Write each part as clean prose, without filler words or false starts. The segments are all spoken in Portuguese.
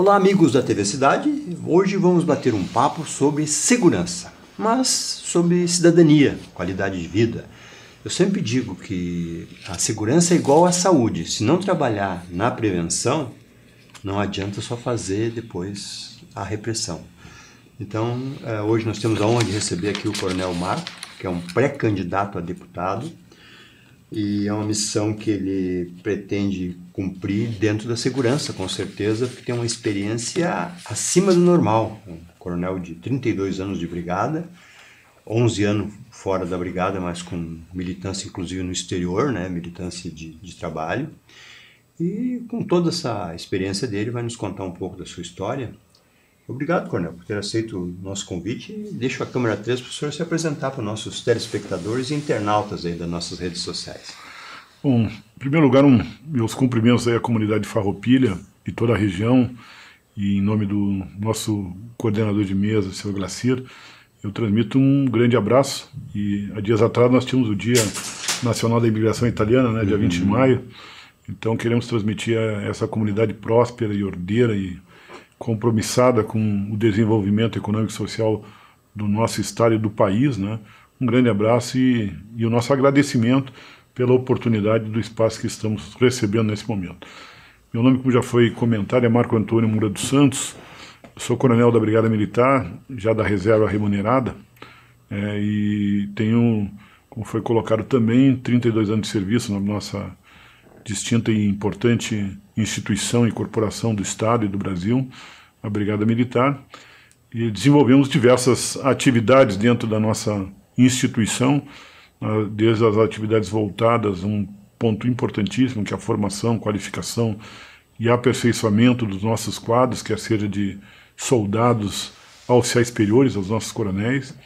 Olá, amigos da TV Cidade. Hoje vamos bater um papo sobre segurança, mas sobre cidadania, qualidade de vida. Eu sempre digo que a segurança é igual à saúde. Se não trabalhar na prevenção, não adianta só fazer depois a repressão. Então, hoje nós temos a honra de receber aqui o Coronel Marco, que é um pré-candidato a deputado, e é uma missão que ele pretende cumprir dentro da segurança, com certeza, porque tem uma experiência acima do normal. Um coronel de 32 anos de brigada, 11 anos fora da brigada, mas com militância inclusive no exterior, né? Militância de trabalho. E com toda essa experiência dele, vai nos contar um pouco da sua história. Obrigado, Coronel, por ter aceito o nosso convite. Deixo a câmera 3 para o senhor se apresentar para os nossos telespectadores e internautas aí das nossas redes sociais. Bom, em primeiro lugar, meus cumprimentos aí à comunidade de Farroupilha e toda a região, e em nome do nosso coordenador de mesa, o senhor Glacir, eu transmito um grande abraço. E há dias atrás nós tínhamos o Dia Nacional da Imigração Italiana, né, dia 20 de maio, então queremos transmitir a essa comunidade próspera e ordeira e compromissada com o desenvolvimento econômico e social do nosso estado e do país, né? Um grande abraço e o nosso agradecimento pela oportunidade do espaço que estamos recebendo nesse momento. Meu nome, como já foi comentado, é Marco Antônio Moura dos Santos. Eu sou coronel da Brigada Militar, já da reserva remunerada, e tenho, como foi colocado também, 32 anos de serviço na nossa distinta e importante instituição e corporação do Estado e do Brasil, a Brigada Militar, e desenvolvemos diversas atividades dentro da nossa instituição, desde as atividades voltadas a um ponto importantíssimo, que é a formação, qualificação e aperfeiçoamento dos nossos quadros, quer seja de soldados a oficiais superiores, aos nossos coronéis,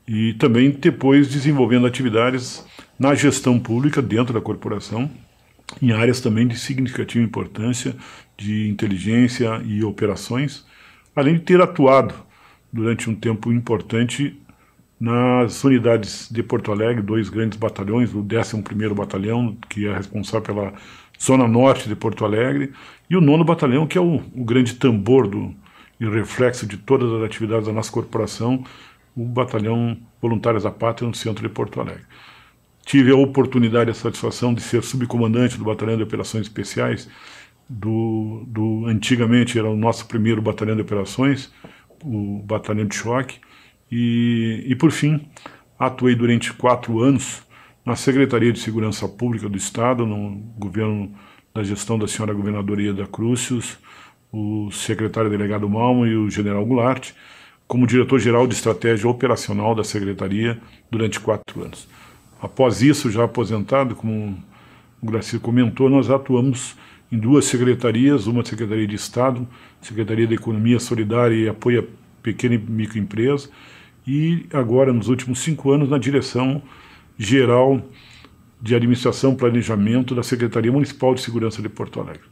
e também depois desenvolvendo atividades na gestão pública dentro da corporação, em áreas também de significativa importância, de inteligência e operações, além de ter atuado durante um tempo importante nas unidades de Porto Alegre, 2 grandes batalhões, o 11º Batalhão, que é responsável pela zona norte de Porto Alegre, e o 9º Batalhão, que é o grande tambor e reflexo de todas as atividades da nossa corporação, o Batalhão Voluntários da Pátria, no centro de Porto Alegre. Tive a oportunidade e a satisfação de ser subcomandante do Batalhão de Operações Especiais, antigamente era o nosso primeiro Batalhão de Operações, o Batalhão de Choque, e por fim, atuei durante 4 anos na Secretaria de Segurança Pública do Estado, no governo da gestão da senhora governadora Ieda Crucius, o secretário delegado Malmo e o general Goulart, como diretor-geral de estratégia operacional da Secretaria durante 4 anos. Após isso, já aposentado, como o Gracir comentou, nós atuamos em 2 secretarias, uma Secretaria de Estado, Secretaria de Economia Solidária e Apoio à Pequena e Microempresa, e agora, nos últimos 5 anos, na Direção Geral de Administração e Planejamento da Secretaria Municipal de Segurança de Porto Alegre.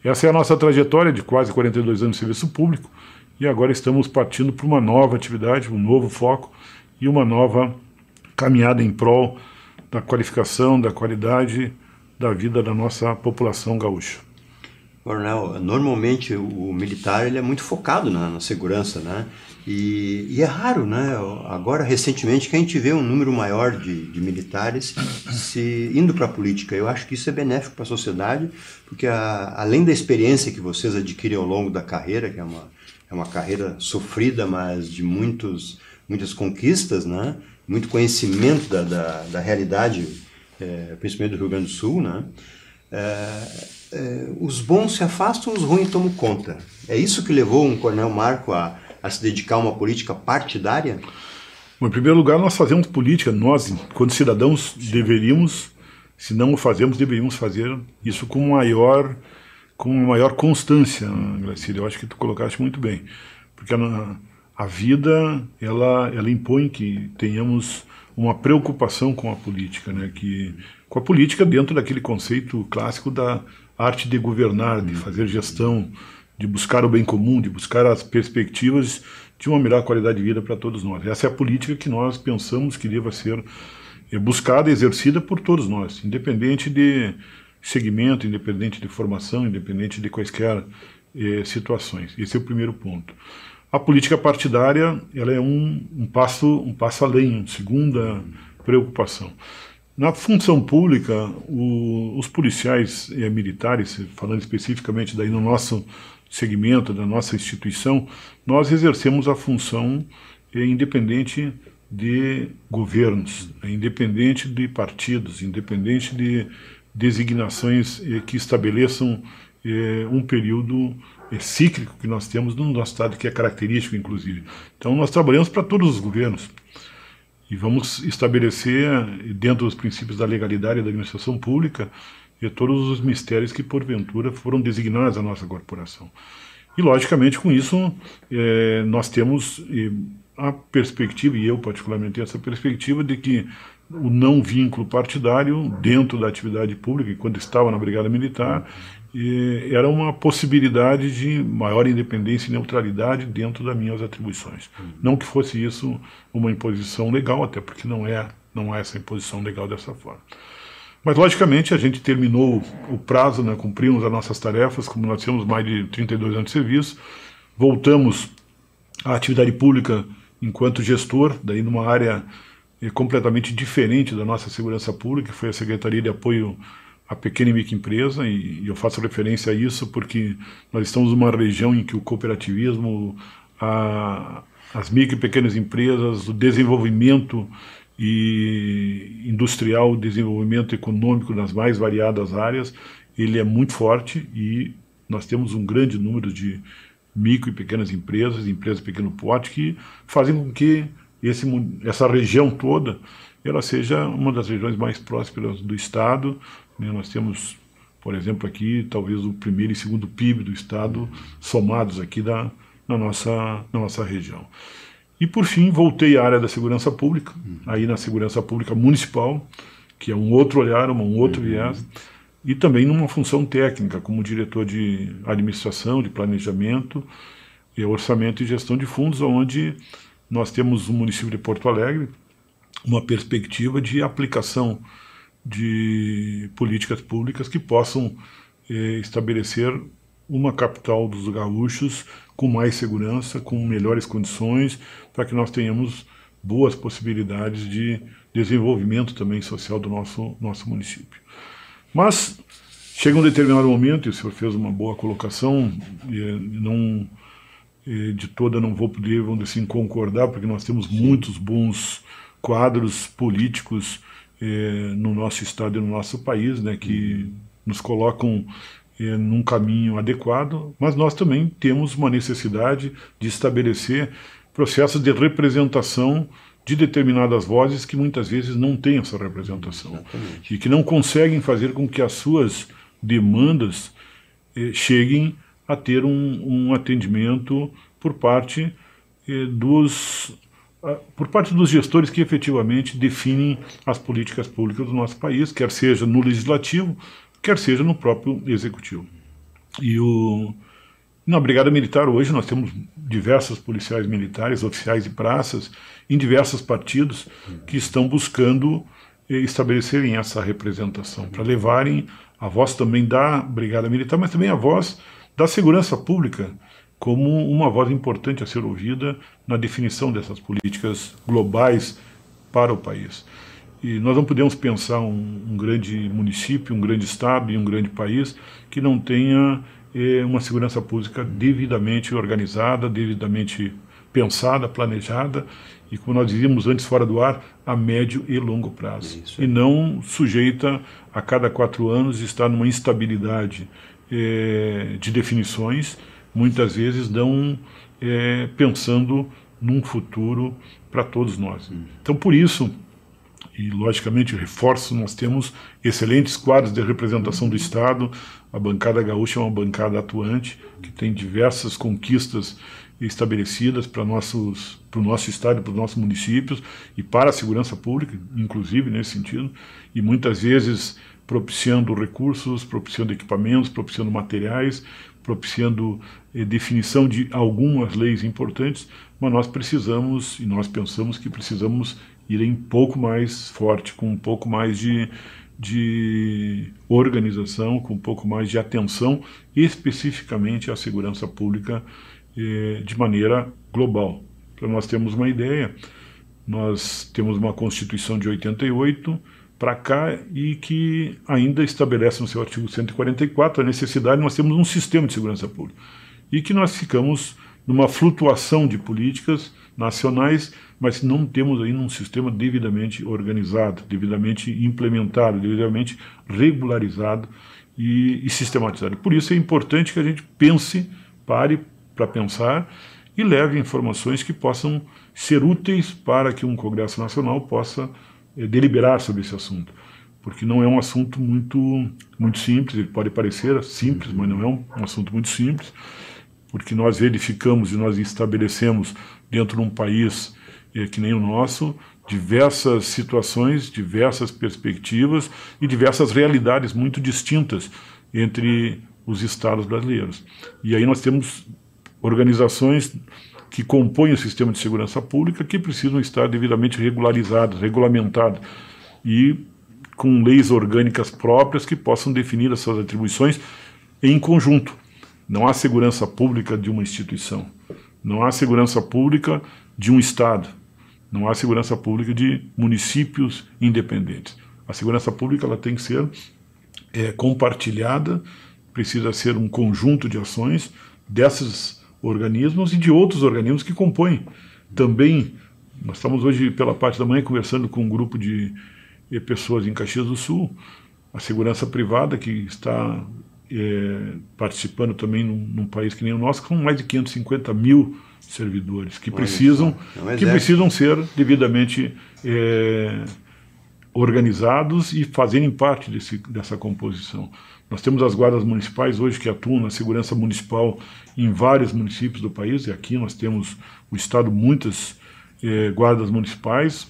Essa é a nossa trajetória de quase 42 anos de serviço público, e agora estamos partindo para uma nova atividade, um novo foco e uma nova caminhada em prol da qualificação, da qualidade da vida da nossa população gaúcha. Coronel, normalmente o militar ele é muito focado na segurança, né? E é raro, né? Agora, recentemente, que a gente vê um número maior de militares indo para a política. Eu acho que isso é benéfico para a sociedade, porque além da experiência que vocês adquirem ao longo da carreira, que é uma carreira sofrida, mas de muitas conquistas, né? Muito conhecimento da realidade, principalmente do Rio Grande do Sul, né? Os bons se afastam, os ruins tomam conta. É isso que levou um coronel Marco a se dedicar a uma política partidária? Bom, em primeiro lugar, nós fazemos política, nós, enquanto cidadãos, deveríamos, se não o fazemos, deveríamos fazer isso com maior constância, Gracília. Eu acho que tu colocaste muito bem, porque a vida, ela impõe que tenhamos uma preocupação com a política, né? Com a política dentro daquele conceito clássico da arte de governar, de fazer gestão, de buscar o bem comum, de buscar as perspectivas de uma melhor qualidade de vida para todos nós. Essa é a política que nós pensamos que deva ser buscada e exercida por todos nós, independente de segmento, independente de formação, independente de quaisquer situações. Esse é o primeiro ponto. A política partidária, ela é um passo além, uma segunda preocupação. Na função pública, os policiais militares, falando especificamente daí no nosso segmento, da nossa instituição, nós exercemos a função independente de governos, independente de partidos, independente de designações que estabeleçam um período cíclico que nós temos no nosso Estado, que é característico, inclusive. Então, nós trabalhamos para todos os governos e vamos estabelecer, dentro dos princípios da legalidade e da administração pública, todos os mistérios que, porventura, foram designados à nossa corporação. E, logicamente, com isso, nós temos a perspectiva, e eu particularmente tenho essa perspectiva, de que o não vínculo partidário dentro da atividade pública, enquanto estava na Brigada Militar, era uma possibilidade de maior independência e neutralidade dentro das minhas atribuições. Não que fosse isso uma imposição legal, até porque não é essa imposição legal dessa forma. Mas, logicamente, a gente terminou o prazo, né, cumprimos as nossas tarefas, como nós tínhamos mais de 32 anos de serviço, voltamos à atividade pública enquanto gestor, daí numa área completamente diferente da nossa segurança pública, que foi a Secretaria de Apoio à Pequena e Microempresa, e eu faço referência a isso porque nós estamos numa região em que o cooperativismo, as micro e pequenas empresas, o desenvolvimento industrial, o desenvolvimento econômico nas mais variadas áreas, ele é muito forte e nós temos um grande número de micro e pequenas empresas de pequeno porte, que fazem com que essa região toda ela seja uma das regiões mais prósperas do Estado. Nós temos, por exemplo, aqui talvez o primeiro e segundo PIB do Estado somados aqui na nossa região. E, por fim, voltei à área da segurança pública, aí na segurança pública municipal, que é um outro olhar, um outro viés, e também numa função técnica, como diretor de administração, de planejamento, orçamento e gestão de fundos, onde nós temos no município de Porto Alegre uma perspectiva de aplicação de políticas públicas que possam estabelecer uma capital dos gaúchos com mais segurança, com melhores condições, para que nós tenhamos boas possibilidades de desenvolvimento também social do nosso município. Mas chega um determinado momento, e o senhor fez uma boa colocação, de toda não vou poder, vamos dizer assim, concordar, porque nós temos muitos bons quadros políticos no nosso estado e no nosso país, né, que nos colocam num caminho adequado, mas nós também temos uma necessidade de estabelecer processos de representação de determinadas vozes que muitas vezes não têm essa representação. Exatamente. E que não conseguem fazer com que as suas demandas cheguem a ter um atendimento por parte dos gestores que efetivamente definem as políticas públicas do nosso país, quer seja no legislativo, quer seja no próprio executivo. E na Brigada Militar hoje nós temos diversos policiais militares, oficiais de praças, em diversos partidos, que estão buscando estabelecerem essa representação, para levarem a voz também da Brigada Militar, mas também a voz da segurança pública, como uma voz importante a ser ouvida na definição dessas políticas globais para o país. E nós não podemos pensar um grande município, um grande estado e um grande país que não tenha uma segurança pública devidamente organizada, devidamente pensada, planejada, e como nós dizíamos antes fora do ar, a médio e longo prazo. Isso. E não sujeita a cada 4 anos estar numa instabilidade de definições, muitas vezes não pensando num futuro para todos nós. Então, por isso, e logicamente reforço, nós temos excelentes quadros de representação do Estado. A bancada gaúcha é uma bancada atuante, que tem diversas conquistas estabelecidas para o nosso Estado e para os nossos municípios, e para a segurança pública, inclusive nesse sentido, e muitas vezes propiciando recursos, propiciando equipamentos, propiciando materiais, propiciando definição de algumas leis importantes, mas nós precisamos, e nós pensamos que precisamos ir um pouco mais forte, com um pouco mais de de organização, com um pouco mais de atenção especificamente à segurança pública de maneira global. Para nós termos uma ideia, nós temos uma Constituição de 88 para cá e que ainda estabelece no seu artigo 144 a necessidade de nós termos um sistema de segurança pública. E que nós ficamos numa flutuação de políticas nacionais, mas não temos ainda um sistema devidamente organizado, devidamente implementado, devidamente regularizado e sistematizado. Por isso é importante que a gente pense, pare para pensar e leve informações que possam ser úteis para que um Congresso Nacional possa deliberar sobre esse assunto, porque não é um assunto muito simples. Ele pode parecer simples, mas não é um assunto muito simples, porque nós verificamos e nós estabelecemos dentro de um país que nem o nosso diversas situações, diversas perspectivas e diversas realidades muito distintas entre os estados brasileiros. E aí nós temos organizações que compõem o sistema de segurança pública que precisam estar devidamente regularizadas, regulamentadas e com leis orgânicas próprias que possam definir as suas atribuições em conjunto. Não há segurança pública de uma instituição, não há segurança pública de um estado, não há segurança pública de municípios independentes. A segurança pública ela tem que ser compartilhada, precisa ser um conjunto de ações desses organismos e de outros organismos que compõem. Também, nós estamos hoje pela parte da manhã conversando com um grupo de pessoas em Caxias do Sul, a segurança privada que está participando também num país que nem o nosso, com mais de 550 mil servidores que precisam ser devidamente organizados e fazerem parte dessa composição. Nós temos as guardas municipais hoje que atuam na segurança municipal em vários municípios do país, e aqui nós temos o estado muitas guardas municipais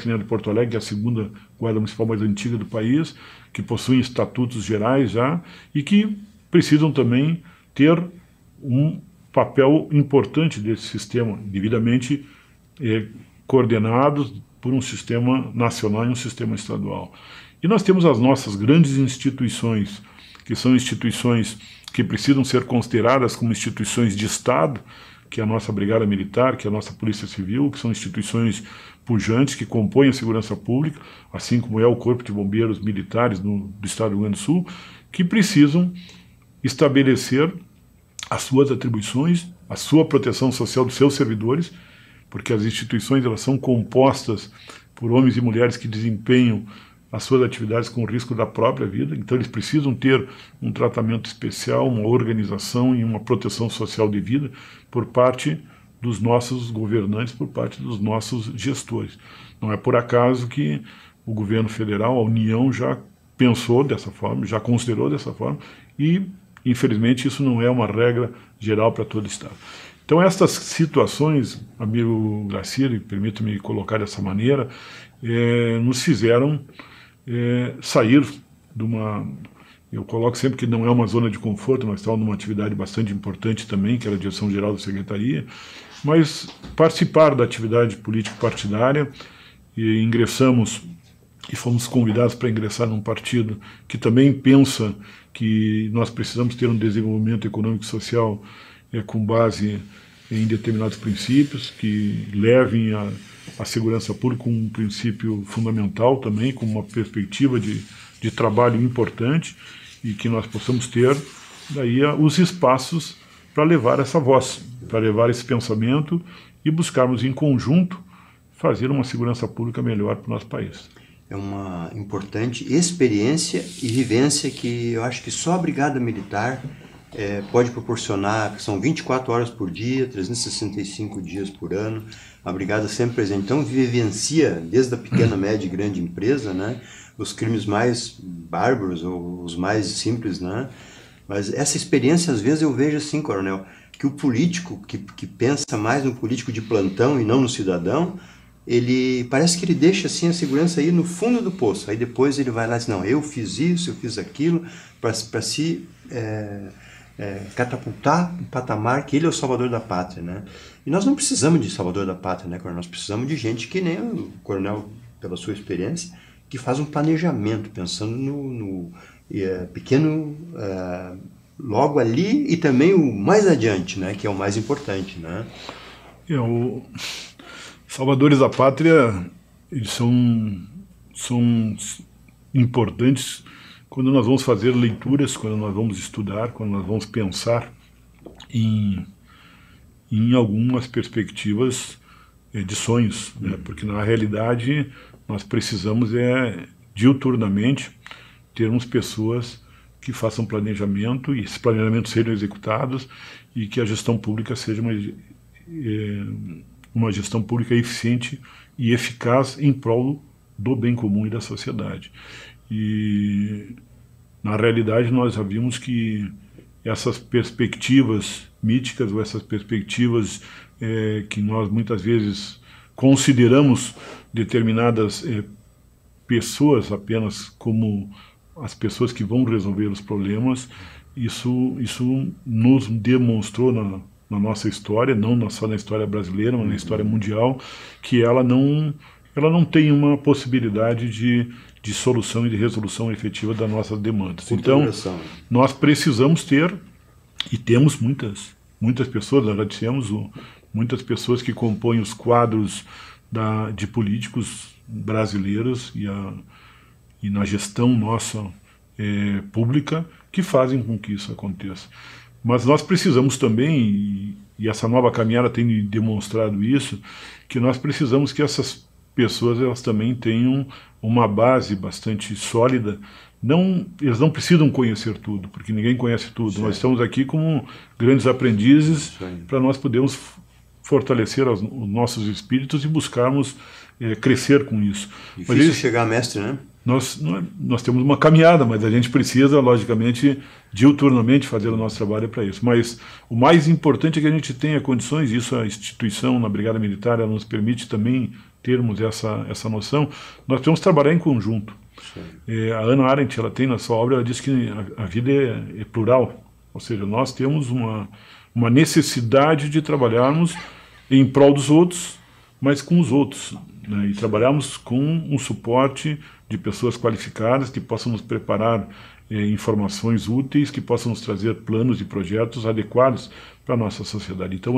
que nem a de Porto Alegre, que é a segunda guarda municipal mais antiga do país, que possuem estatutos gerais já e que precisam também ter um papel importante desse sistema, devidamente coordenados por um sistema nacional e um sistema estadual. E nós temos as nossas grandes instituições, que são instituições que precisam ser consideradas como instituições de Estado, que é a nossa Brigada Militar, que é a nossa Polícia Civil, que são instituições pujantes que compõem a segurança pública, assim como é o Corpo de Bombeiros Militares do Estado do Rio Grande do Sul, que precisam estabelecer as suas atribuições, a sua proteção social dos seus servidores, porque as instituições elas são compostas por homens e mulheres que desempenham as suas atividades com o risco da própria vida, então eles precisam ter um tratamento especial, uma organização e uma proteção social devida por parte dos nossos governantes, por parte dos nossos gestores. Não é por acaso que o governo federal, a União, já pensou dessa forma, já considerou dessa forma, e infelizmente isso não é uma regra geral para todo o Estado. Então estas situações, amigo Graciela, permita-me colocar dessa maneira, nos fizeram sair de uma... Eu coloco sempre que não é uma zona de conforto, nós estamos numa atividade bastante importante também, que era a Direção-Geral da Secretaria, mas participar da atividade político-partidária, e ingressamos e fomos convidados para ingressar num partido que também pensa que nós precisamos ter um desenvolvimento econômico e social com base em determinados princípios, que levem a segurança pública como um princípio fundamental também, com uma perspectiva de trabalho importante, e que nós possamos ter daí os espaços para levar essa voz, para levar esse pensamento e buscarmos em conjunto fazer uma segurança pública melhor para o nosso país. É uma importante experiência e vivência que eu acho que só a Brigada Militar pode proporcionar, que são 24 horas por dia, 365 dias por ano, a Brigada sempre presente. Então vivencia, desde a pequena, média e grande empresa, né, os crimes mais bárbaros ou os mais simples, né? Mas essa experiência, às vezes, eu vejo assim, coronel, que o político que pensa mais no político de plantão e não no cidadão, ele parece que ele deixa assim a segurança aí no fundo do poço. Aí depois ele vai lá e diz, não, eu fiz isso, eu fiz aquilo, para se catapultar um patamar que ele é o salvador da pátria, né? E nós não precisamos de salvador da pátria, né, coronel? Nós precisamos de gente que nem o coronel, pela sua experiência, que faz um planejamento, pensando no pequeno, logo ali e também o mais adiante, né, que é o mais importante, né? O Salvadores da Pátria, eles são importantes quando nós vamos fazer leituras, quando nós vamos estudar, quando nós vamos pensar em algumas perspectivas de sonhos, né? Porque na realidade nós precisamos diuturnamente termos pessoas que façam planejamento e esses planejamentos sejam executados e que a gestão pública seja uma gestão pública eficiente e eficaz em prol do bem comum e da sociedade. E na realidade nós já vimos que essas perspectivas míticas ou essas perspectivas que nós muitas vezes consideramos determinadas pessoas apenas como as pessoas que vão resolver os problemas, isso nos demonstrou na nossa história, não só na história brasileira, mas na história mundial, que ela não tem uma possibilidade de solução e de resolução efetiva das nossas demandas. Então, nós precisamos ter, e temos muitas pessoas, nós já dissemos, muitas pessoas que compõem os quadros de políticos brasileiros e na gestão nossa pública que fazem com que isso aconteça. Mas nós precisamos também, e essa nova caminhada tem demonstrado isso, que nós precisamos que essas pessoas elas também tenham uma base bastante sólida. Eles não precisam conhecer tudo, porque ninguém conhece tudo. Certo. Nós estamos aqui como grandes aprendizes para nós podermos fortalecer os nossos espíritos e buscarmos crescer com isso. Difícil chegar a mestre, né? Nós temos uma caminhada, mas a gente precisa, logicamente, diuturnamente fazer o nosso trabalho para isso. Mas o mais importante é que a gente tenha condições, isso a instituição na Brigada Militar ela nos permite também termos essa noção. Nós temos que trabalhar em conjunto. A Hannah Arendt, ela tem na sua obra, ela diz que a vida é plural, ou seja, nós temos uma necessidade de trabalharmos em prol dos outros, mas com os outros, né? E trabalharmos com um suporte de pessoas qualificadas que possam nos preparar informações úteis, que possam nos trazer planos e projetos adequados para a nossa sociedade. Então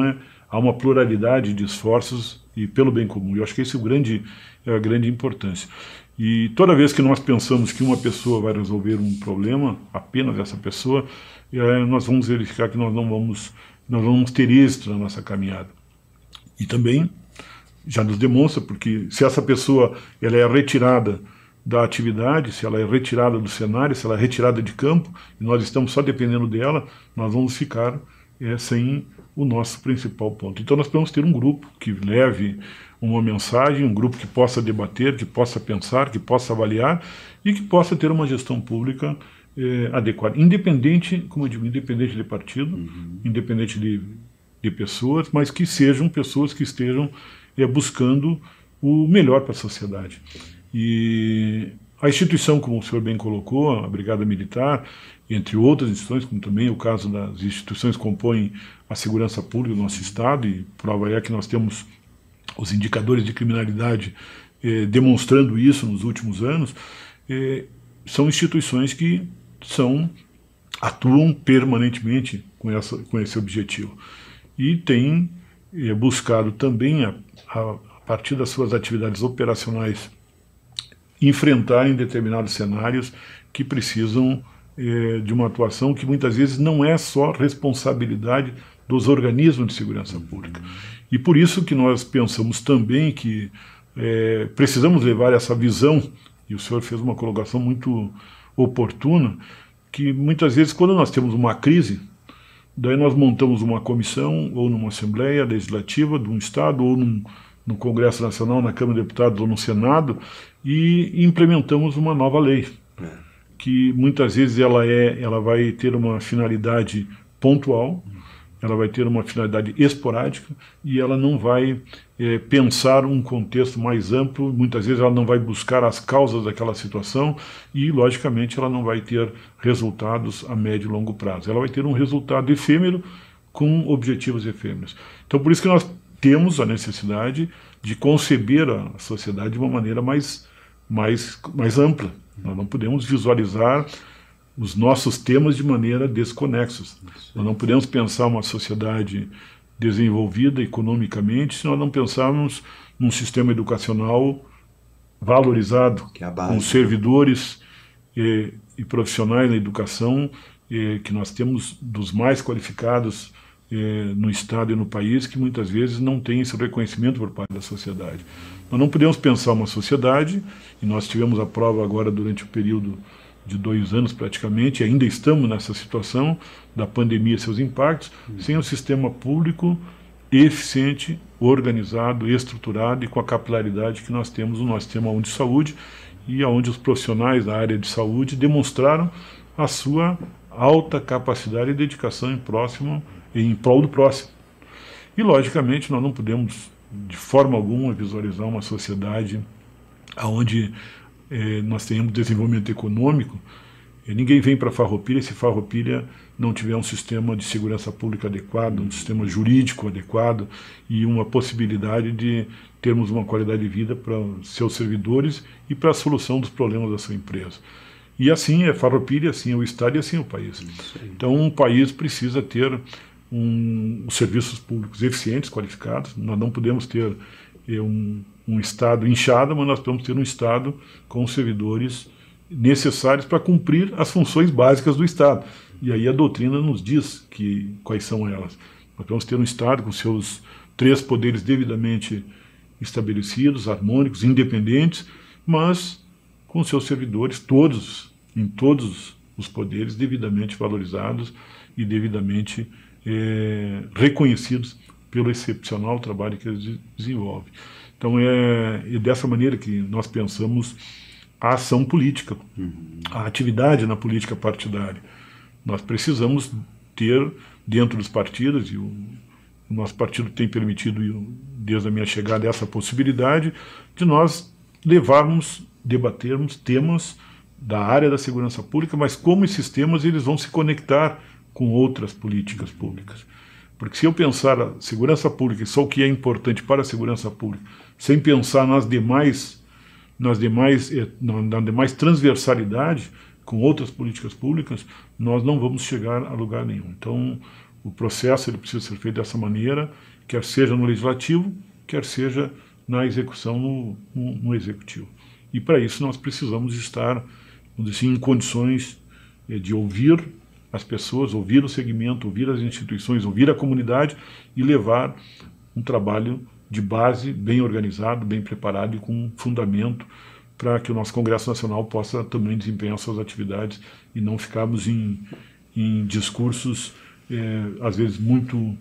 há uma pluralidade de esforços e pelo bem comum. Eu acho que esse é a grande importância. E toda vez que nós pensamos que uma pessoa vai resolver um problema, apenas essa pessoa, nós vamos verificar que nós não vamos ter êxito na nossa caminhada. E também já nos demonstra, porque se essa pessoa ela é retirada da atividade, se ela é retirada do cenário, se ela é retirada de campo, e nós estamos só dependendo dela, nós vamos ficar sem o nosso principal ponto. Então nós podemos ter um grupo que leve uma mensagem, um grupo que possa debater, que possa pensar, que possa avaliar e que possa ter uma gestão pública adequada. Independente, como eu digo, independente de partido, independente de pessoas, mas que sejam pessoas que estejam buscando o melhor para a sociedade. E a instituição, como o senhor bem colocou, a Brigada Militar, entre outras instituições, como também o caso das instituições que compõem a segurança pública do nosso Estado, e prova é que nós temos os indicadores de criminalidade demonstrando isso nos últimos anos, são instituições que atuam permanentemente com esse objetivo. E têm buscado também, a partir das suas atividades operacionais, enfrentar em determinados cenários que precisam de uma atuação que muitas vezes não é só responsabilidade dos organismos de segurança pública. E por isso que nós pensamos também que precisamos levar essa visão, e o senhor fez uma colocação muito oportuna, que muitas vezes quando nós temos uma crise, daí nós montamos uma comissão ou numa Assembleia Legislativa de um Estado ou no Congresso Nacional, na Câmara de Deputados ou no Senado e implementamos uma nova lei, que muitas vezes ela vai ter uma finalidade pontual, ela vai ter uma finalidade esporádica e ela não vai pensar um contexto mais amplo, muitas vezes ela não vai buscar as causas daquela situação e, logicamente, ela não vai ter resultados a médio e longo prazo. Ela vai ter um resultado efêmero com objetivos efêmeros. Então, por isso que nós temos a necessidade de conceber a sociedade de uma maneira mais mais ampla. Nós não podemos visualizar os nossos temas de maneira desconexos. Nós não podemos pensar uma sociedade desenvolvida economicamente se nós não pensarmos num sistema educacional valorizado, com servidores e profissionais na educação, que nós temos dos mais qualificados no Estado e no país, que muitas vezes não tem esse reconhecimento por parte da sociedade. Nós não podemos pensar uma sociedade, e nós tivemos a prova agora durante o período de 2 anos praticamente, e ainda estamos nessa situação da pandemia e seus impactos, sem um sistema público eficiente, organizado, estruturado e com a capilaridade que nós temos no nosso sistema único de saúde, e onde os profissionais da área de saúde demonstraram a sua alta capacidade e dedicação em prol do próximo. E, logicamente, nós não podemos, de forma alguma, visualizar uma sociedade onde nós tenhamos desenvolvimento econômico. Ninguém vem para Farroupilha se Farroupilha não tiver um sistema de segurança pública adequado, um sistema jurídico adequado e uma possibilidade de termos uma qualidade de vida para seus servidores e para a solução dos problemas da sua empresa. E assim é Farroupilha, assim é o Estado e assim é o país. Então um país precisa ter serviços públicos eficientes, qualificados. Nós não podemos ter um Estado inchado, mas nós podemos ter um Estado com servidores necessários para cumprir as funções básicas do Estado. E aí a doutrina nos diz quais são elas. Nós podemos ter um Estado com seus 3 poderes devidamente estabelecidos, harmônicos, independentes, mas com seus servidores em todos os poderes, devidamente valorizados e devidamente reconhecidos pelo excepcional trabalho que eles desenvolvem. Então é dessa maneira que nós pensamos a ação política, a atividade na política partidária. Nós precisamos ter dentro dos partidos, e o nosso partido tem permitido, desde a minha chegada, essa possibilidade de nós debatermos temas da área da segurança pública, mas como esses temas eles vão se conectar com outras políticas públicas. Porque se eu pensar a segurança pública e só o que é importante para a segurança pública, sem pensar na demais transversalidade com outras políticas públicas, nós não vamos chegar a lugar nenhum. Então, o processo ele precisa ser feito dessa maneira, quer seja no legislativo, quer seja na execução no executivo. E para isso nós precisamos estar, vamos dizer assim, em condições de ouvir as pessoas, ouvir o segmento, ouvir as instituições, ouvir a comunidade e levar um trabalho de base bem organizado, bem preparado e com fundamento para que o nosso Congresso Nacional possa também desempenhar suas atividades e não ficarmos em discursos, às vezes, muito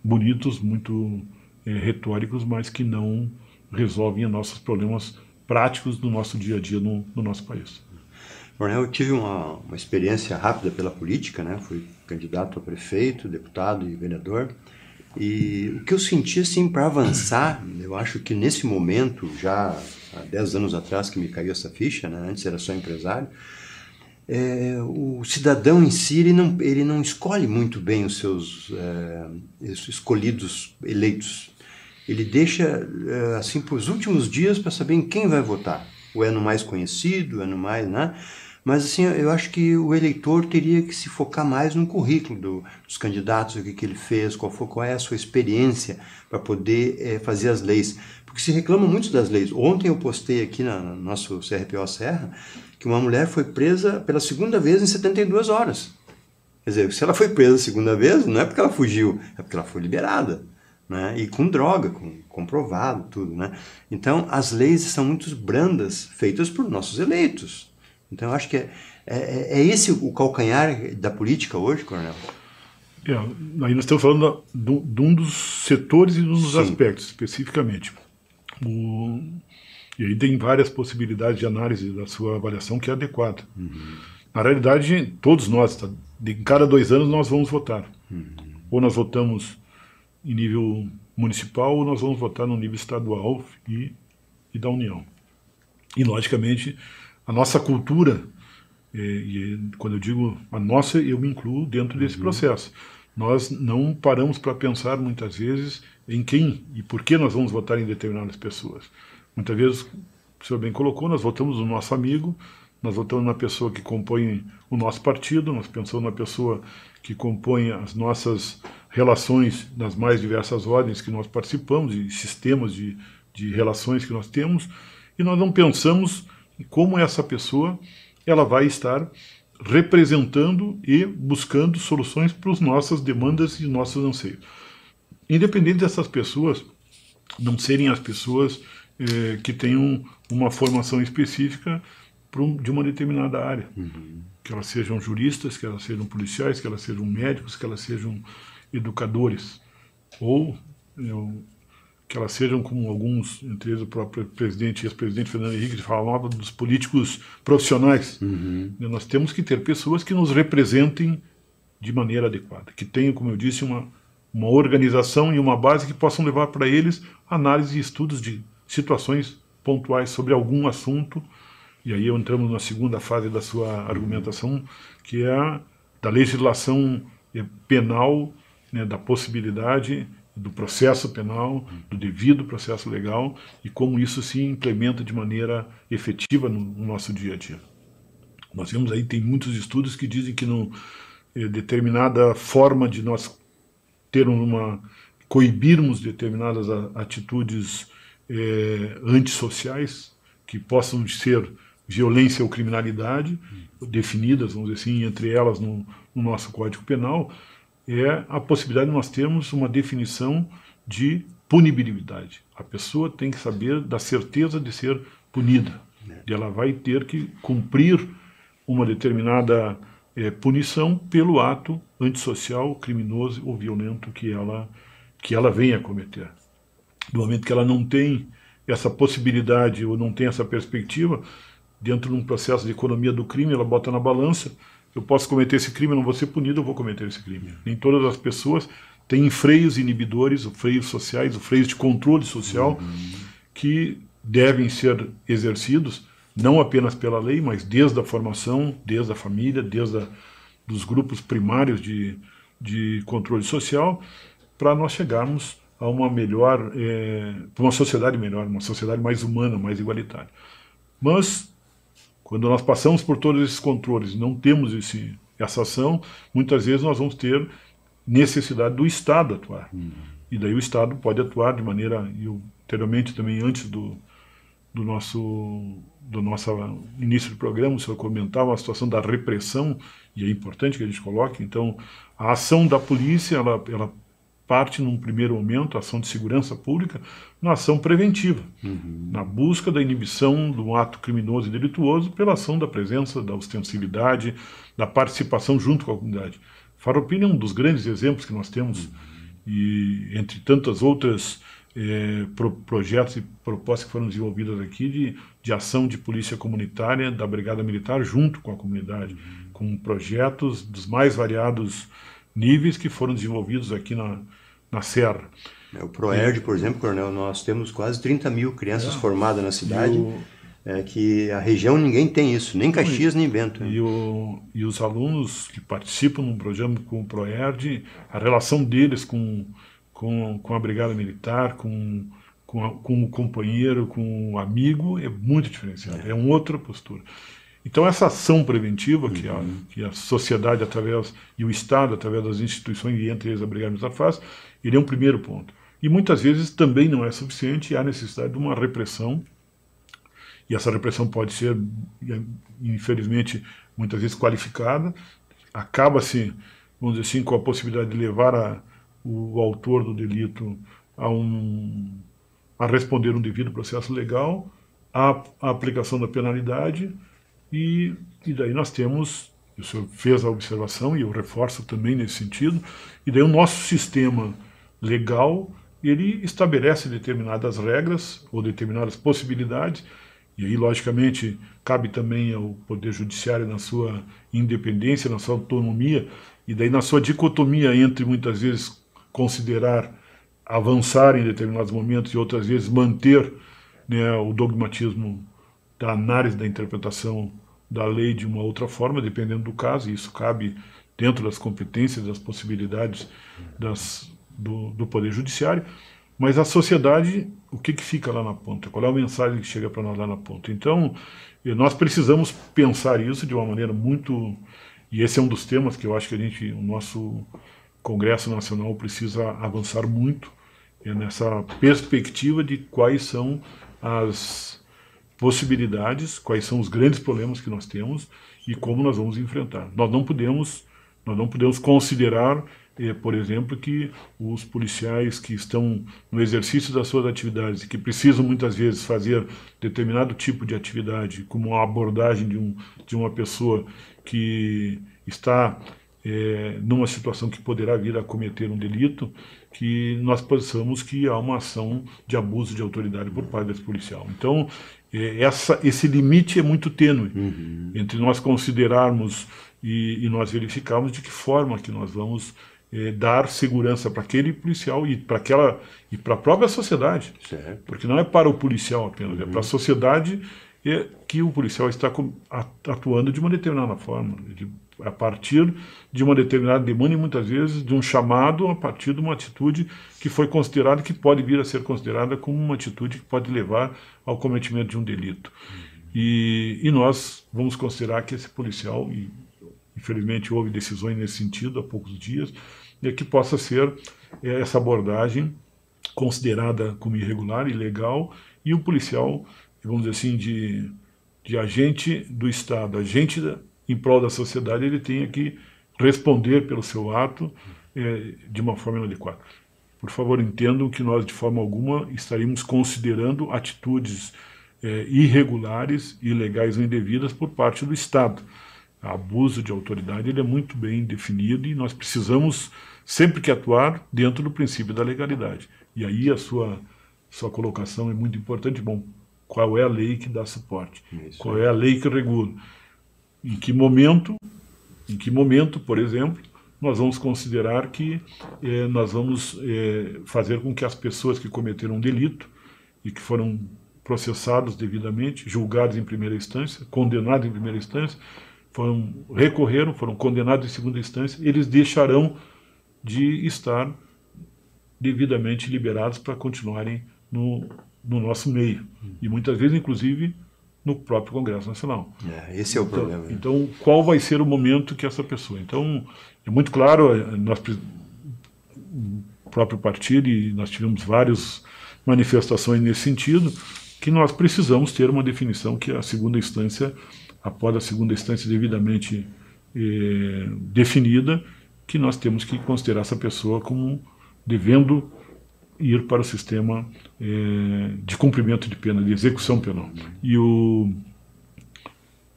bonitos, muito retóricos, mas que não resolvem os nossos problemas práticos do nosso dia a dia no nosso país. Coronel, eu tive uma experiência rápida pela política, né? Fui candidato a prefeito, deputado e vereador. E o que eu senti, assim, para avançar, eu acho que nesse momento, já há 10 anos atrás que me caiu essa ficha, né? Antes era só empresário, o cidadão em si, ele não escolhe muito bem os seus escolhidos eleitos. Ele deixa, assim, para os últimos dias para saber em quem vai votar. Ou é no mais conhecido, é no mais, né? Mas, assim, eu acho que o eleitor teria que se focar mais no currículo dos candidatos, o que ele fez, qual é a sua experiência para poder fazer as leis. Porque se reclama muito das leis. Ontem eu postei aqui no nosso CRPO Serra que uma mulher foi presa pela 2ª vez em 72 horas. Quer dizer, se ela foi presa a 2ª vez, não é porque ela fugiu, é porque ela foi liberada. Né? E com droga, comprovado, tudo. Né? Então, as leis são muito brandas, feitas por nossos eleitos. Então, eu acho que é esse o calcanhar da política hoje, Coronel? Aí nós estamos falando de um dos setores e de um dos aspectos, especificamente. E aí tem várias possibilidades de análise da sua avaliação que é adequada. Na realidade, todos nós, em cada 2 anos, nós vamos votar. Ou nós votamos em nível municipal, ou nós vamos votar no nível estadual e da União. E, logicamente, a nossa cultura, e quando eu digo a nossa, eu me incluo dentro desse processo. Nós não paramos para pensar, muitas vezes, em quem e por que nós vamos votar em determinadas pessoas. Muitas vezes o senhor bem colocou, nós votamos no nosso amigo, nós votamos na pessoa que compõe o nosso partido, nós pensamos na pessoa que compõe as nossas relações nas mais diversas ordens que nós participamos e sistemas de relações que nós temos, e nós não pensamos em como essa pessoa ela vai estar representando e buscando soluções para as nossas demandas e nossos anseios. Independente dessas pessoas não serem as pessoas que tenham uma formação específica de uma determinada área. Que elas sejam juristas, que elas sejam policiais, que elas sejam médicos, que elas sejam educadores. Ou que elas sejam como alguns, entre eles o próprio presidente e ex-presidente Fernando Henrique, falava dos políticos profissionais. Nós temos que ter pessoas que nos representem de maneira adequada, que tenham, como eu disse, uma organização e uma base que possam levar para eles análise e estudos de situações pontuais sobre algum assunto. E aí entramos na segunda fase da sua argumentação, que é a da legislação penal, né, da possibilidade do processo penal, do devido processo legal, e como isso se implementa de maneira efetiva no nosso dia a dia. Nós vemos aí, tem muitos estudos que dizem que determinada forma de nós coibirmos determinadas atitudes antissociais, que possam ser violência ou criminalidade, definidas, vamos dizer assim, entre elas no nosso Código Penal, é a possibilidade de nós termos uma definição de punibilidade. A pessoa tem que saber da certeza de ser punida, e ela vai ter que cumprir uma determinada punição pelo ato antissocial, criminoso ou violento que ela venha a cometer. Do momento que ela não tem essa possibilidade ou não tem essa perspectiva, dentro de um processo de economia do crime, ela bota na balança: eu posso cometer esse crime, eu não vou ser punido, eu vou cometer esse crime. Nem todas as pessoas têm freios inibidores, freios sociais, freios de controle social, que devem ser exercidos, não apenas pela lei, mas desde a formação, desde a família, desde dos grupos primários de controle social, para nós chegarmos a uma melhor, uma sociedade melhor, uma sociedade mais humana, mais igualitária. Mas quando nós passamos por todos esses controles e não temos essa ação, muitas vezes nós vamos ter necessidade do Estado atuar. E daí o Estado pode atuar de maneira, e anteriormente também, antes do nosso início do programa, o senhor comentava a situação da repressão, e é importante que a gente coloque. Então, a ação da polícia, ela parte, num primeiro momento, a ação de segurança pública, na ação preventiva, na busca da inibição do ato criminoso e delituoso pela ação da presença, da ostensividade, da participação junto com a comunidade. Farroupilha é um dos grandes exemplos que nós temos, e entre tantas outras projetos e propostas que foram desenvolvidas aqui de ação de polícia comunitária da Brigada Militar junto com a comunidade, com projetos dos mais variados níveis que foram desenvolvidos aqui na Serra. O PROERD, por exemplo, Coronel, nós temos quase 30 mil crianças formadas na cidade, que a região ninguém tem isso, nem Caxias, nem Bento. E os alunos que participam num programa com o PROERD, a relação deles com a Brigada Militar, com o companheiro, com o amigo, é muito diferenciada, é uma outra postura. Então essa ação preventiva que a sociedade e o Estado, através das instituições, e entre eles a Brigada Militar faz, ele é um primeiro ponto. E muitas vezes também não é suficiente, e há necessidade de uma repressão, e essa repressão pode ser, infelizmente, muitas vezes qualificada, acaba-se, vamos dizer assim, com a possibilidade de levar o autor do delito a responder um devido processo legal, a aplicação da penalidade. E daí nós temos, o senhor fez a observação, e eu reforço também nesse sentido, e daí o nosso sistema legal, ele estabelece determinadas regras ou determinadas possibilidades, e aí, logicamente, cabe também ao Poder Judiciário na sua independência, na sua autonomia, e daí na sua dicotomia entre, muitas vezes, considerar avançar em determinados momentos e outras vezes manter, né, o dogmatismo da análise da interpretação da lei de uma outra forma, dependendo do caso, e isso cabe dentro das competências, das possibilidades do Poder Judiciário, mas a sociedade, o que fica lá na ponta? Qual é a mensagem que chega para nós lá na ponta? Então, nós precisamos pensar isso de uma maneira muito... E esse é um dos temas que eu acho que o nosso Congresso Nacional precisa avançar muito, nessa perspectiva de quais são as possibilidades, quais são os grandes problemas que nós temos e como nós vamos enfrentar. Nós não podemos considerar, por exemplo, que os policiais que estão no exercício das suas atividades e que precisam muitas vezes fazer determinado tipo de atividade, como a abordagem de uma pessoa que está numa situação que poderá vir a cometer um delito, que nós pensamos que há uma ação de abuso de autoridade por parte desse policial. Então, esse limite é muito tênue entre nós considerarmos e nós verificarmos de que forma que nós vamos dar segurança para aquele policial e para a própria sociedade. Certo. Porque não é para o policial apenas, é para a sociedade que o policial está atuando de uma determinada forma, a partir de uma determinada demanda e muitas vezes de um chamado a partir de uma atitude que foi considerada, que pode vir a ser considerada como uma atitude que pode levar ao cometimento de um delito. E nós vamos considerar que esse policial, e infelizmente houve decisões nesse sentido há poucos dias, que possa ser essa abordagem considerada como irregular, ilegal, e o policial, vamos dizer assim, de agente do Estado, agente em prol da sociedade, ele tenha que responder pelo seu ato de uma forma inadequada. Por favor, entendam que nós, de forma alguma, estaríamos considerando atitudes irregulares, ilegais ou indevidas por parte do Estado. O abuso de autoridade ele é muito bem definido e nós precisamos sempre que atuar dentro do princípio da legalidade. E aí a sua colocação é muito importante. Bom, qual é a lei que dá suporte? Qual é a lei que regula? Em que momento, por exemplo, nós vamos considerar que nós vamos fazer com que as pessoas que cometeram um delito e que foram processados devidamente, julgados em primeira instância, condenados em primeira instância, recorreram, foram condenados em segunda instância, eles deixarão de estar devidamente liberados para continuarem no nosso meio. E muitas vezes, inclusive, no próprio Congresso Nacional. Esse é o problema. Então, qual vai ser o momento que essa pessoa... Então, é muito claro, o próprio partido, e nós tivemos várias manifestações nesse sentido, que nós precisamos ter uma definição que a segunda instância, após a segunda instância devidamente definida, que nós temos que considerar essa pessoa como devendo ir para o sistema de cumprimento de pena, de execução penal. E,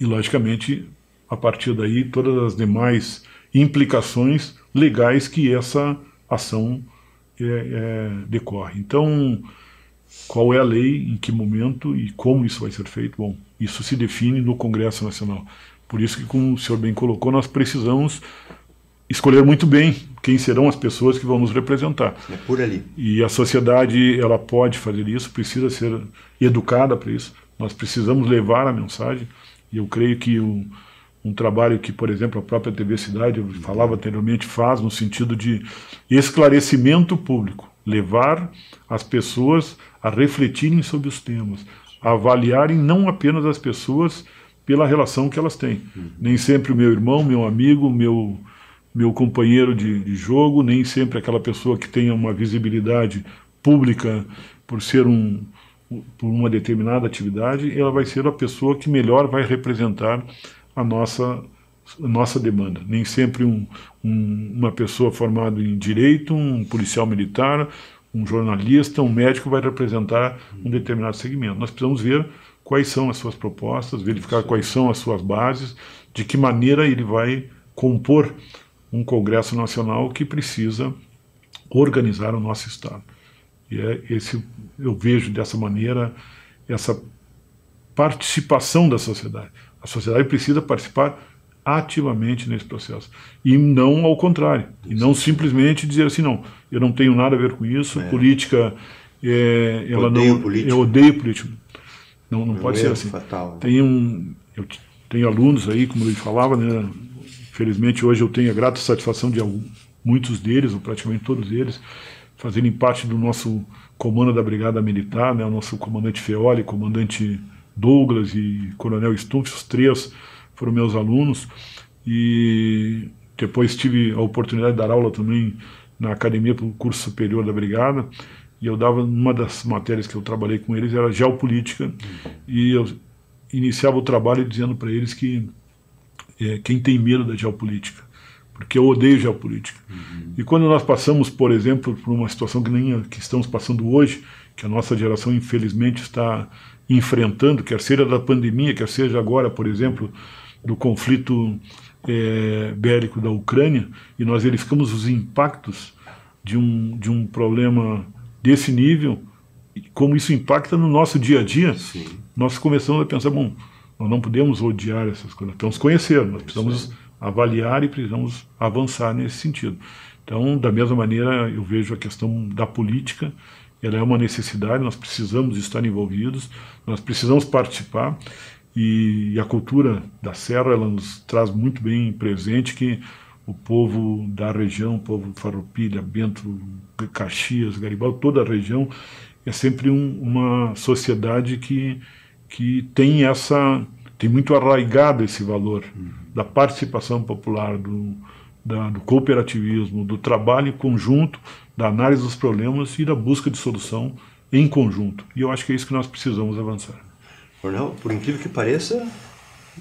logicamente, a partir daí, todas as demais implicações legais que essa ação decorre. Então, qual é a lei, em que momento e como isso vai ser feito? Bom, isso se define no Congresso Nacional. Por isso que, como o senhor bem colocou, nós precisamos escolher muito bem quem serão as pessoas que vão nos representar. É por ali. E a sociedade, ela pode fazer isso, precisa ser educada para isso. Nós precisamos levar a mensagem, e eu creio que um trabalho que, por exemplo, a própria TV Cidade, eu falava anteriormente, faz no sentido de esclarecimento público, levar as pessoas a refletirem sobre os temas, a avaliarem não apenas as pessoas pela relação que elas têm. Nem sempre o meu irmão, meu amigo, meu companheiro de jogo, nem sempre aquela pessoa que tenha uma visibilidade pública por ser por uma determinada atividade, ela vai ser a pessoa que melhor vai representar a nossa demanda. Nem sempre uma pessoa formada em direito, um policial militar, um jornalista, um médico vai representar um determinado segmento. Nós precisamos ver quais são as suas propostas, verificar quais são as suas bases, de que maneira ele vai compor um Congresso Nacional que precisa organizar o nosso Estado. E eu vejo dessa maneira essa participação da sociedade. A sociedade precisa participar ativamente nesse processo. E não ao contrário. E não simplesmente dizer assim, não, eu não tenho nada a ver com isso, política... Eu odeio política. Não pode ser assim. Fatal. Eu tenho alunos aí, como ele falava, né? Felizmente hoje eu tenho a grata satisfação de muitos deles, ou praticamente todos eles, fazerem parte do nosso comando da Brigada Militar, né, o nosso comandante Feoli, comandante Douglas e coronel Stumpf, os 3 foram meus alunos, e depois tive a oportunidade de dar aula também na academia para o curso superior da Brigada, e eu dava, uma das matérias que eu trabalhei com eles era geopolítica, e eu iniciava o trabalho dizendo para eles que quem tem medo da geopolítica, porque eu odeio geopolítica. E quando nós passamos, por exemplo, por uma situação que nem a que estamos passando hoje, que a nossa geração infelizmente está enfrentando, quer seja da pandemia, quer seja agora, por exemplo, do conflito bélico da Ucrânia, e nós verificamos os impactos de um problema desse nível, e como isso impacta no nosso dia a dia. Sim. Nós começamos a pensar, bom, nós não podemos odiar essas coisas, nós precisamos conhecer, nós precisamos avaliar e precisamos avançar nesse sentido. Então, da mesma maneira, eu vejo a questão da política, ela é uma necessidade, nós precisamos estar envolvidos, nós precisamos participar, e a cultura da Serra, ela nos traz muito bem presente que o povo da região, o povo Farroupilha, Bento, Caxias, Garibaldi, toda a região, é sempre uma sociedade que tem muito arraigado esse valor da participação popular, do cooperativismo, do trabalho em conjunto, da análise dos problemas e da busca de solução em conjunto. E eu acho que é isso que nós precisamos avançar. Coronel, por incrível que pareça,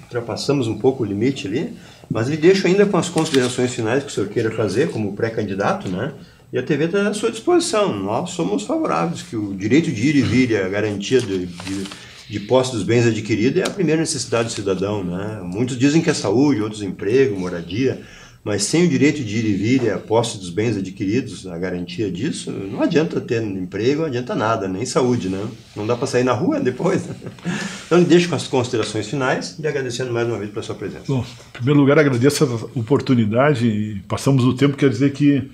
ultrapassamos um pouco o limite ali, mas lhe deixo ainda com as considerações finais que o senhor queira fazer como pré-candidato, né? E a TV está à sua disposição. Nós somos favoráveis, que o direito de ir e vir e a garantia de posse dos bens adquiridos é a primeira necessidade do cidadão, né? Muitos dizem que é saúde, outros emprego, moradia, mas sem o direito de ir e vir e a posse dos bens adquiridos, a garantia disso, não adianta ter emprego, não adianta nada, nem saúde, né? Não dá para sair na rua depois, né? Então, eu deixo com as considerações finais e agradecendo mais uma vez pela sua presença. Bom, em primeiro lugar, agradeço a oportunidade, e passamos o tempo, quer dizer que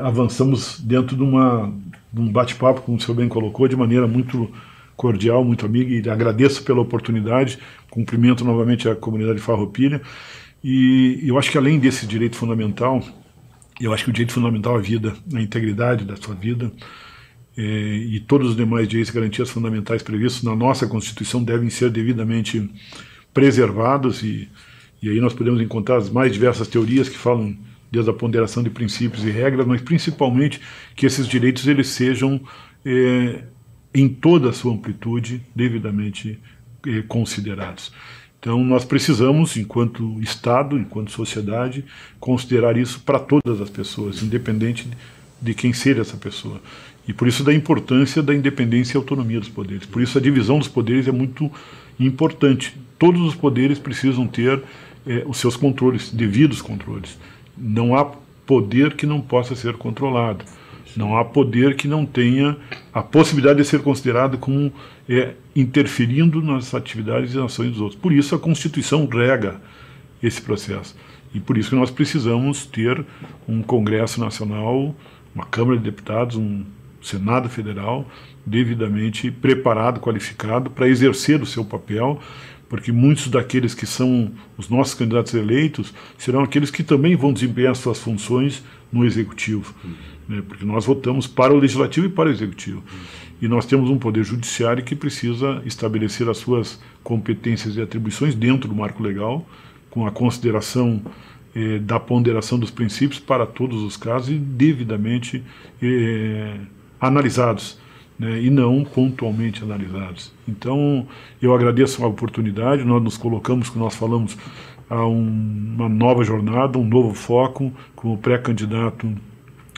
avançamos dentro de um bate-papo, como o senhor bem colocou, de maneira muito cordial, muito amiga, e agradeço pela oportunidade, cumprimento novamente a comunidade Farroupilha, e eu acho que além desse direito fundamental, eu acho que o direito fundamental à vida, à integridade da sua vida, e todos os demais direitos e garantias fundamentais previstos na nossa Constituição devem ser devidamente preservados, e aí nós podemos encontrar as mais diversas teorias que falam desde a ponderação de princípios e regras, mas principalmente que esses direitos eles sejam em toda a sua amplitude devidamente considerados. Então nós precisamos, enquanto Estado, enquanto sociedade, considerar isso para todas as pessoas, independente de quem seja essa pessoa. E por isso da importância da independência e autonomia dos poderes. Por isso a divisão dos poderes é muito importante. Todos os poderes precisam ter os seus controles, devidos controles. Não há poder que não possa ser controlado. Não há poder que não tenha a possibilidade de ser considerado como interferindo nas atividades e ações dos outros. Por isso a Constituição rega esse processo. E por isso que nós precisamos ter um Congresso Nacional, uma Câmara de Deputados, um Senado Federal devidamente preparado, qualificado para exercer o seu papel, porque muitos daqueles que são os nossos candidatos eleitos serão aqueles que também vão desempenhar suas funções no Executivo, né? Porque nós votamos para o Legislativo e para o Executivo. E nós temos um Poder Judiciário que precisa estabelecer as suas competências e atribuições dentro do marco legal, com a consideração da ponderação dos princípios para todos os casos e devidamente analisados, né, e não pontualmente analisados. Então, eu agradeço a oportunidade, nós nos colocamos, como nós falamos, a uma nova jornada, um novo foco, como pré-candidato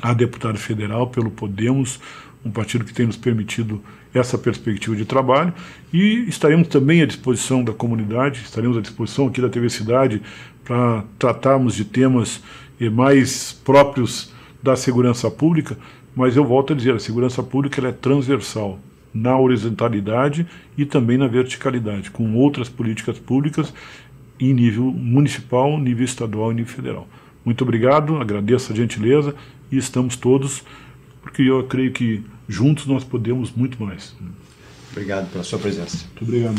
a deputado federal pelo Podemos, um partido que tem nos permitido essa perspectiva de trabalho, e estaremos também à disposição da comunidade, estaremos à disposição aqui da TV Cidade para tratarmos de temas mais próprios da segurança pública, mas eu volto a dizer, a segurança pública ela é transversal na horizontalidade e também na verticalidade, com outras políticas públicas em nível municipal, nível estadual e nível federal. Muito obrigado, agradeço a gentileza e estamos todos, porque eu creio que juntos nós podemos muito mais. Obrigado pela sua presença. Muito obrigado.